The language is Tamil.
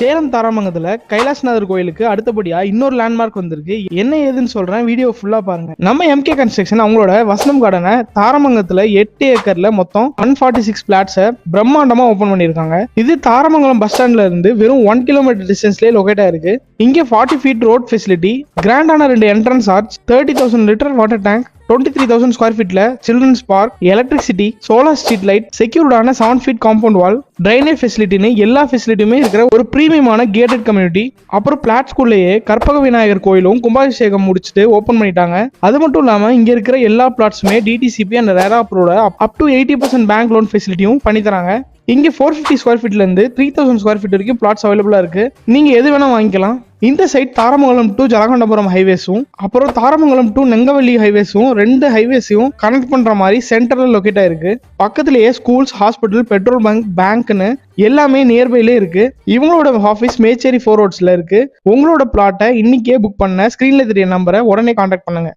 சேலம் தாராமங்கலத்துல கைலாசநாதர் கோயிலுக்கு அடுத்தபடியா இன்னொரு லேண்ட்மார்க் வந்திருக்கு. என்ன ஏதுன்னு சொல்றேன், வீடியோ ஃபுல்லா பாருங்க. நம்ம எம்கே கன்ஸ்ட்ரக்ஷன் அவங்களோட வசனம் கார்டனை தாராமங்கலத்துல 8 ஏக்கர்ல மொத்தம் 146 பிளாட்ஸை பிரம்மாண்டமா ஓபன் பண்ணிருக்காங்க. இது தாராமங்கலம் பஸ் ஸ்டாண்ட்ல இருந்து வெறும் 1 கிலோமீட்டர் டிஸ்டன்ஸ்லயே லொகேட் ஆயிருக்கு. இங்க 40 ஃபீட் ரோட் ஃபெசிலிட்டி, கிராண்டான 2 entrance arch, 30,000 litre water tank, 23,000 square ஃபீட்ல children's park, electricity, solar street light, செக்யூர்டான 7 ஃபீட் காம்பவுண்ட் வால், ட்ரைனேஜ் ஃபெசிலிட்டின்னு எல்லா ஃபெசிலிட்டியுமே இருக்கிற ஒரு பிரீமியமான கேட்டட் கம்யூனிட்டி. அப்புறம் பிளாட் ஸ்கூல்லேயே கற்பக விநாயகர் கோயிலும் கும்பாபிஷேகம் முடிச்சுட்டு ஓப்பன் பண்ணிட்டாங்க. அது மட்டும் இல்லாம இங்க இருக்கிற எல்லா பிளாட்ஸுமே டிடிசிபி அண்ட் ரேரா அப்ரூவோட அப் டு 80% பேங்க் லோன் ஃபெசிலிட்டியும் பண்ணி தராங்க. இங்க 450 ஸ்கொயர் ஃபீட்ல இருந்து 3000 ஸ்கொயர் ஃபீட் வரைக்கும் பிளாட்ஸ் அவைலபிளா இருக்கு. நீங்க எது வேணா வாங்கிக்கலாம். இந்த சைட் தாராமங்கலம் டு ஜலகண்டபுரம் ஹைவேஸும் அப்புறம் தாராமங்கலம் டு நெங்கவல்லி ஹைவேஸும் 2 ஹைவேஸையும் கனெக்ட் பண்ற மாதிரி சென்டர்ல லொகேட் ஆயிருக்கு. பக்கத்திலேயே ஸ்கூல்ஸ், ஹாஸ்பிட்டல், பெட்ரோல் பேங்க்னு எல்லாமே நியர்பைலே இருக்கு. இவங்களோட ஆஃபீஸ் மேச்சேரி 4 ரோட்ஸ்ல இருக்கு. உங்களோட பிளாட்டை இன்னைக்கே புக் பண்ண ஸ்கிரீன்ல தெரிய நம்பரை உடனே கான்டாக்ட் பண்ணுங்க.